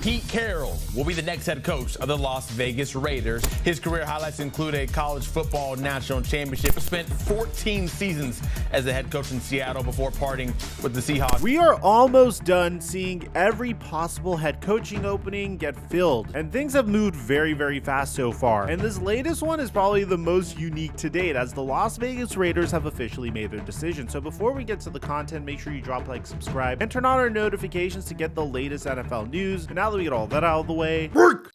Pete Carroll will be the next head coach of the Las Vegas Raiders. His career highlights include a college football national championship. Spent 14 seasons as a head coach in Seattle before parting with the Seahawks. We are almost done seeing every possible head coaching opening get filled, and things have moved very, very fast so far. And this latest one is probably the most unique to date, as the Las Vegas Raiders have officially made their decision. So before we get to the content, make sure you drop a like, subscribe, and turn on our notifications to get the latest NFL news. And now that we get all that out of the way, work!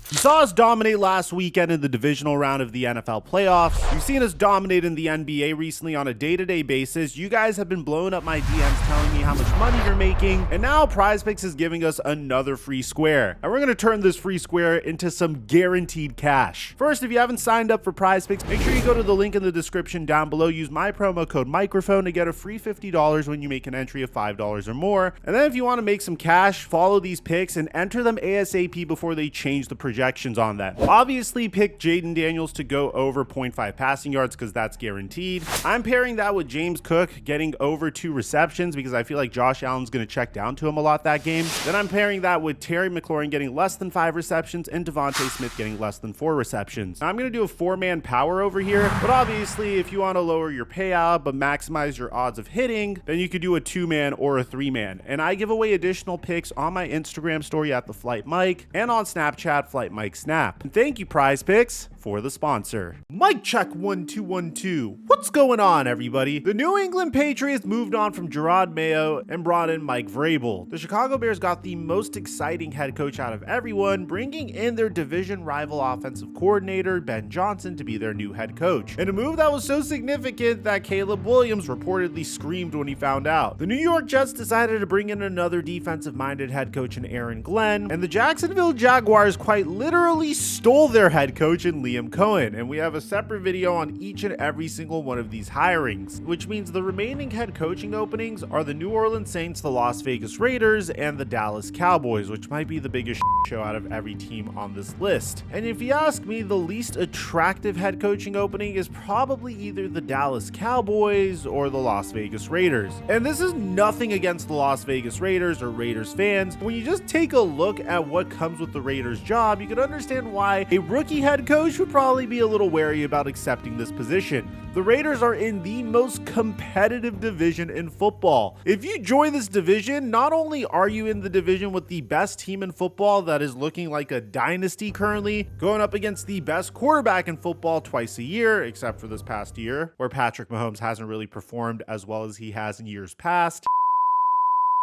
You saw us dominate last weekend in the divisional round of the NFL playoffs. You've seen us dominate in the NBA recently on a day-to-day basis. You guys have been blowing up my DMs telling me how much money you're making, and now PrizePicks is giving us another free square. And we're going to turn this free square into some guaranteed cash. First, if you haven't signed up for PrizePicks, make sure you go to the link in the description down below. Use my promo code Mikerophone to get a free $50 when you make an entry of $5 or more. And then if you want to make some cash, follow these picks and enter them ASAP before they change the projections on that. Obviously, pick Jaden Daniels to go over 0.5 passing yards because that's guaranteed. I'm pairing that with James Cook getting over 2 receptions because I feel like Josh Allen's going to check down to him a lot that game. Then I'm pairing that with Terry McLaurin getting less than 5 receptions and Devontae Smith getting less than 4 receptions. Now, I'm going to do a 4-man power over here, but obviously if you want to lower your payout but maximize your odds of hitting, then you could do a 2-man or a 3-man. And I give away additional picks on my Instagram story at the Flight Mike and on Snapchat Flight Mike Snap. And thank you, PrizePicks, for the sponsor. Mic check 1 2 1 2. What's going on, everybody? The New England Patriots moved on from Gerard Mayo and brought in Mike Vrabel. The Chicago Bears got the most exciting head coach out of everyone, bringing in their division rival offensive coordinator Ben Johnson to be their new head coach. And a move that was so significant that Caleb Williams reportedly screamed when he found out. The New York Jets decided to bring in another defensive-minded head coach in Aaron Glenn, and the Jacksonville Jaguars quite literally stole their head coach in Liam Cohen. And we have a separate video on each and every single one of these hirings, which means the remaining head coaching openings are the New Orleans Saints, the Las Vegas Raiders, and the Dallas Cowboys, which might be the biggest show out of every team on this list. And if you ask me, the least attractive head coaching opening is probably either the Dallas Cowboys or the Las Vegas Raiders. And this is nothing against the Las Vegas Raiders or Raiders fans. When you just take a look at what comes with the Raiders job, you can understand why a rookie head coach would probably be a little wary about accepting this position. The Raiders are in the most competitive division in football. If you join this division, not only are you in the division with the best team in football that is looking like a dynasty currently, going up against the best quarterback in football twice a year, except for this past year, where Patrick Mahomes hasn't really performed as well as he has in years past.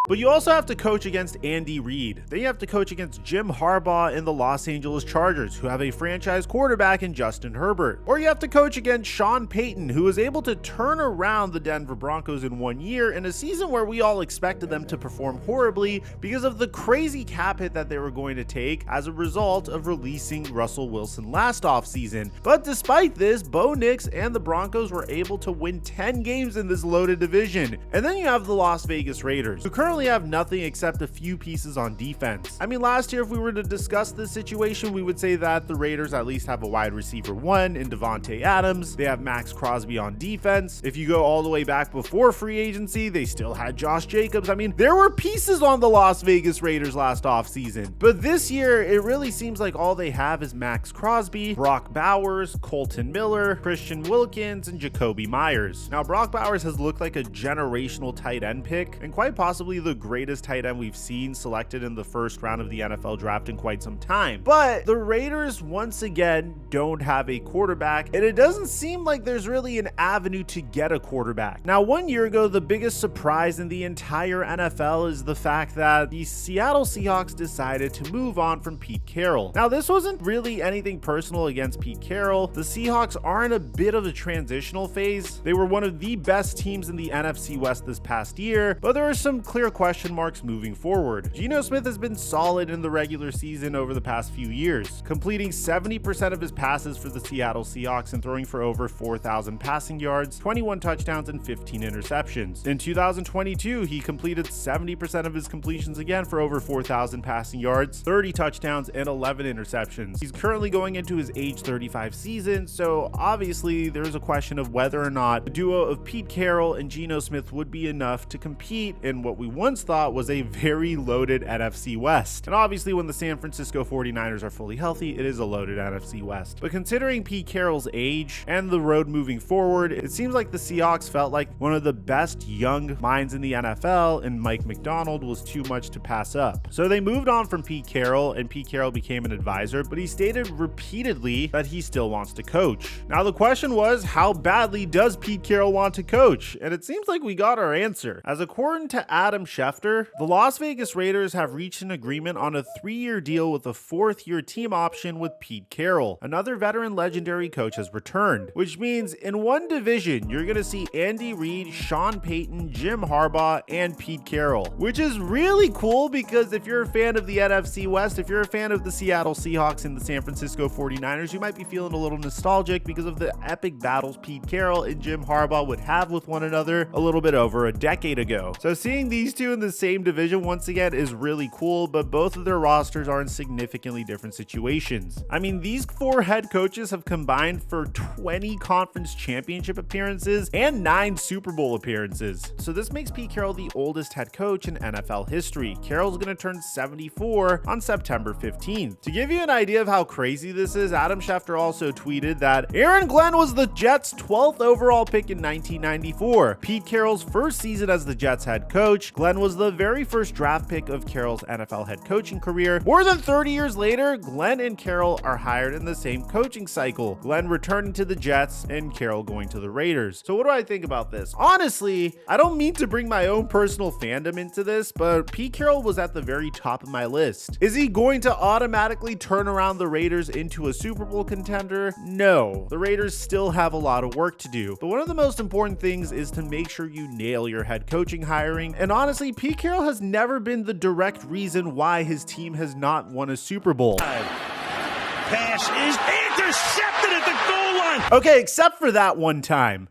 But you also have to coach against Andy Reid. Then you have to coach against Jim Harbaugh in the Los Angeles Chargers, who have a franchise quarterback in Justin Herbert. Or you have to coach against Sean Payton, who was able to turn around the Denver Broncos in 1 year in a season where we all expected them to perform horribly because of the crazy cap hit that they were going to take as a result of releasing Russell Wilson last offseason. But despite this, Bo Nix and the Broncos were able to win 10 games in this loaded division. And then you have the Las Vegas Raiders, who currently have nothing except a few pieces on defense. I mean, last year, if we were to discuss this situation, we would say that the Raiders at least have a wide receiver 1 in Devontae Adams. They have Max Crosby on defense. If you go all the way back before free agency, they still had Josh Jacobs. I mean, there were pieces on the Las Vegas Raiders last offseason. But this year, it really seems like all they have is Max Crosby, Brock Bowers, Colton Miller, Christian Wilkins, and Jacoby Myers. Now, Brock Bowers has looked like a generational tight end pick, and quite possibly the greatest tight end we've seen selected in the first round of the NFL draft in quite some time. But the Raiders once again don't have a quarterback, and it doesn't seem like there's really an avenue to get a quarterback. Now, 1 year ago, the biggest surprise in the entire NFL is the fact that the Seattle Seahawks decided to move on from Pete Carroll. Now, this wasn't really anything personal against Pete Carroll. The Seahawks are in a bit of a transitional phase. They were one of the best teams in the NFC West this past year, but there are some clear question marks moving forward. Geno Smith has been solid in the regular season over the past few years, completing 70% of his passes for the Seattle Seahawks and throwing for over 4,000 passing yards, 21 touchdowns, and 15 interceptions. In 2022, he completed 70% of his completions again for over 4,000 passing yards, 30 touchdowns, and 11 interceptions. He's currently going into his age 35 season, so obviously there's a question of whether or not the duo of Pete Carroll and Geno Smith would be enough to compete in what we once thought was a very loaded NFC West. And obviously when the San Francisco 49ers are fully healthy, it is a loaded NFC West. But considering Pete Carroll's age and the road moving forward, it seems like the Seahawks felt like one of the best young minds in the NFL, and Mike Macdonald was too much to pass up. So they moved on from Pete Carroll, and Pete Carroll became an advisor, but he stated repeatedly that he still wants to coach. Now the question was, how badly does Pete Carroll want to coach? And it seems like we got our answer. As according to Adam Schefter, the Las Vegas Raiders have reached an agreement on a 3-year deal with a 4th-year team option with Pete Carroll. Another veteran legendary coach has returned, which means in one division, you're going to see Andy Reid, Sean Payton, Jim Harbaugh, and Pete Carroll, which is really cool because if you're a fan of the NFC West, if you're a fan of the Seattle Seahawks and the San Francisco 49ers, you might be feeling a little nostalgic because of the epic battles Pete Carroll and Jim Harbaugh would have with one another a little bit over a decade ago. So seeing these two in the same division once again is really cool, but both of their rosters are in significantly different situations. I mean, these 4 head coaches have combined for 20 conference championship appearances and 9 Super Bowl appearances. So this makes Pete Carroll the oldest head coach in NFL history. Carroll's going to turn 74 on September 15th. To give you an idea of how crazy this is, Adam Schefter also tweeted that Aaron Glenn was the Jets' 12th overall pick in 1994. Pete Carroll's first season as the Jets head coach, Glenn was the very first draft pick of Carroll's NFL head coaching career. More than 30 years later, Glenn and Carroll are hired in the same coaching cycle. Glenn returning to the Jets and Carroll going to the Raiders. So what do I think about this? Honestly, I don't mean to bring my own personal fandom into this, but Pete Carroll was at the very top of my list. Is he going to automatically turn around the Raiders into a Super Bowl contender? No. The Raiders still have a lot of work to do, but one of the most important things is to make sure you nail your head coaching hiring. And honestly, Pete Carroll has never been the direct reason why his team has not won a Super Bowl. Pass is intercepted at the goal line. Okay, except for that one time.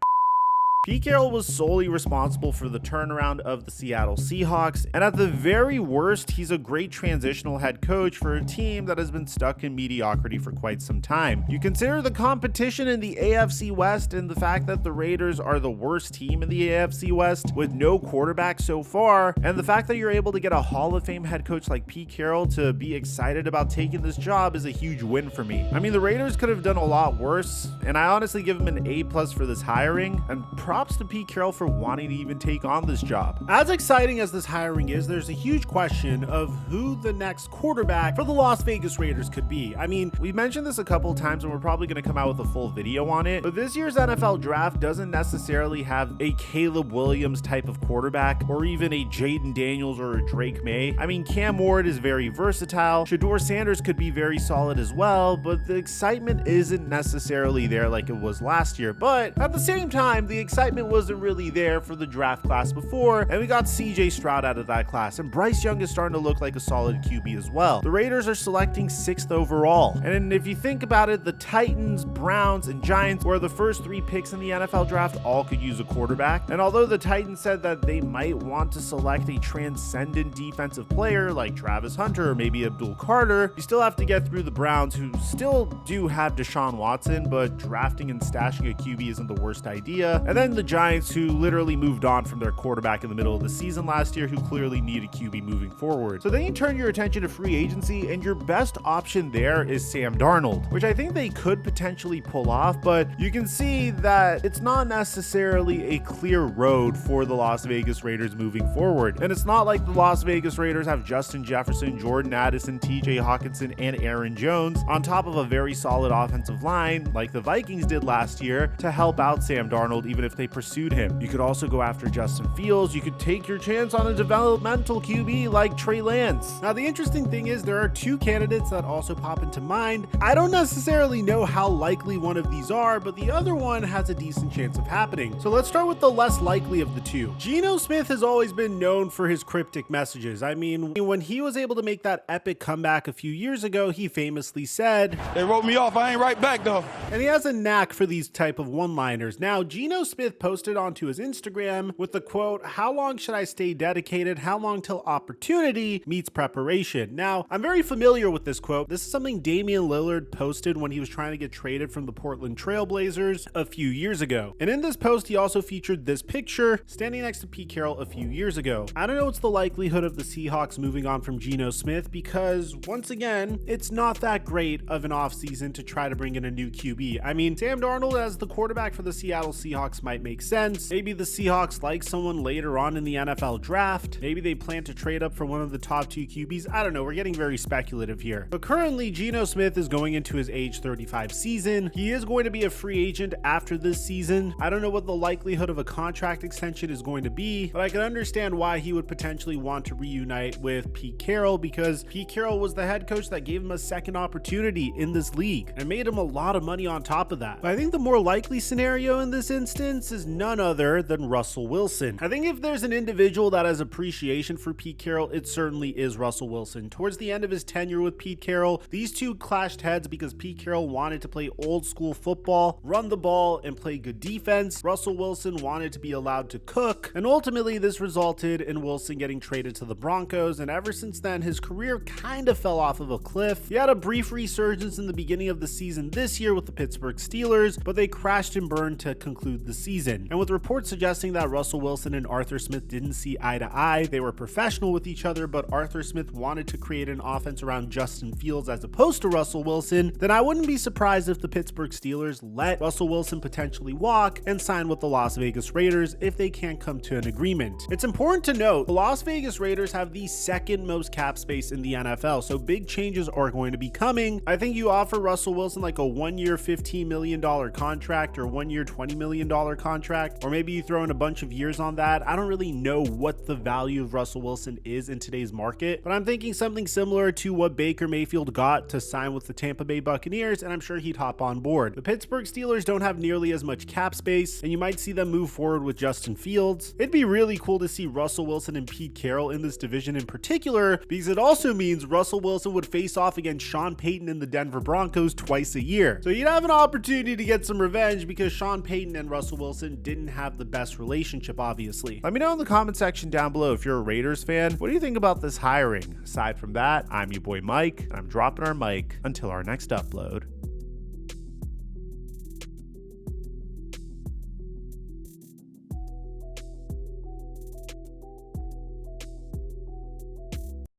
Pete Carroll was solely responsible for the turnaround of the Seattle Seahawks, and at the very worst, he's a great transitional head coach for a team that has been stuck in mediocrity for quite some time. You consider the competition in the AFC West and the fact that the Raiders are the worst team in the AFC West with no quarterback so far, and the fact that you're able to get a Hall of Fame head coach like Pete Carroll to be excited about taking this job is a huge win for me. I mean, the Raiders could have done a lot worse, and I honestly give them an A+ for this hiring, and props to Pete Carroll for wanting to even take on this job. As exciting as this hiring is, there's a huge question of who the next quarterback for the Las Vegas Raiders could be. I mean, we mentioned this a couple of times and we're probably going to come out with a full video on it, but this year's NFL draft doesn't necessarily have a Caleb Williams type of quarterback or even a Jaden Daniels or a Drake May. I mean, Cam Ward is very versatile. Shedeur Sanders could be very solid as well, but the excitement isn't necessarily there like it was last year. But at the same time, the excitement wasn't really there for the draft class before, and we got CJ Stroud out of that class, and Bryce Young is starting to look like a solid QB as well. The Raiders are selecting 6th overall, and if you think about it, the Titans, Browns, and Giants were the first 3 picks in the NFL draft, all could use a quarterback. And although the Titans said that they might want to select a transcendent defensive player like Travis Hunter or maybe Abdul Carter, you still have to get through the Browns, who still do have Deshaun Watson, but drafting and stashing a QB isn't the worst idea. And then the Giants, who literally moved on from their quarterback in the middle of the season last year, who clearly need a QB moving forward. So then you turn your attention to free agency, and your best option there is Sam Darnold, which I think they could potentially pull off, but you can see that it's not necessarily a clear road for the Las Vegas Raiders moving forward. And it's not like the Las Vegas Raiders have Justin Jefferson, Jordan Addison, TJ Hawkinson, and Aaron Jones on top of a very solid offensive line like the Vikings did last year to help out Sam Darnold, even if they they pursued him. You could also go after Justin Fields. You could take your chance on a developmental QB like Trey Lance. Now, the interesting thing is there are two candidates that also pop into mind. I don't necessarily know how likely one of these are, but the other one has a decent chance of happening. So let's start with the less likely of the two. Geno Smith has always been known for his cryptic messages. I mean, when he was able to make that epic comeback a few years ago, he famously said, "They wrote me off, I ain't right back though." And he has a knack for these type of one-liners. Now, Geno Smith posted onto his Instagram with the quote, "How long should I stay dedicated? How long till opportunity meets preparation?" Now, I'm very familiar with this quote. This is something Damian Lillard posted when he was trying to get traded from the Portland Trailblazers a few years ago. And in this post, he also featured this picture standing next to Pete Carroll a few years ago. I don't know what's the likelihood of the Seahawks moving on from Geno Smith because, once again, it's not that great of an offseason to try to bring in a new QB. I mean, Sam Darnold as the quarterback for the Seattle Seahawks might make sense. Maybe the Seahawks like someone later on in the NFL draft. Maybe they plan to trade up for one of the top two QBs. I don't know. We're getting very speculative here. But currently, Geno Smith is going into his age 35 season. He is going to be a free agent after this season. I don't know what the likelihood of a contract extension is going to be, but I can understand why he would potentially want to reunite with Pete Carroll because Pete Carroll was the head coach that gave him a second opportunity in this league and made him a lot of money on top of that. But I think the more likely scenario in this instance is none other than Russell Wilson. I think if there's an individual that has appreciation for Pete Carroll, it certainly is Russell Wilson. Towards the end of his tenure with Pete Carroll, these two clashed heads because Pete Carroll wanted to play old school football, run the ball, and play good defense. Russell Wilson wanted to be allowed to cook, and ultimately this resulted in Wilson getting traded to the Broncos, and ever since then his career kind of fell off of a cliff. He had a brief resurgence in the beginning of the season this year with the Pittsburgh Steelers, but they crashed and burned to conclude the season. And with reports suggesting that Russell Wilson and Arthur Smith didn't see eye to eye, they were professional with each other, but Arthur Smith wanted to create an offense around Justin Fields as opposed to Russell Wilson, then I wouldn't be surprised if the Pittsburgh Steelers let Russell Wilson potentially walk and sign with the Las Vegas Raiders if they can't come to an agreement. It's important to note the Las Vegas Raiders have the second most cap space in the NFL, so big changes are going to be coming. I think you offer Russell Wilson like a 1 year $15 million contract or 1 year $20 million contract, or maybe you throw in a bunch of years on that. I don't really know what the value of Russell Wilson is in today's market, but I'm thinking something similar to what Baker Mayfield got to sign with the Tampa Bay Buccaneers, and I'm sure he'd hop on board. The Pittsburgh Steelers don't have nearly as much cap space, and you might see them move forward with Justin Fields. It'd be really cool to see Russell Wilson and Pete Carroll in this division in particular, because it also means Russell Wilson would face off against Sean Payton and the Denver Broncos twice a year. So you'd have an opportunity to get some revenge because Sean Payton and Russell Wilson didn't have the best relationship, obviously. Let me know in the comment section down below if you're a Raiders fan. What do you think about this hiring? Aside from that, I'm your boy Mike, and I'm dropping our mic until our next upload.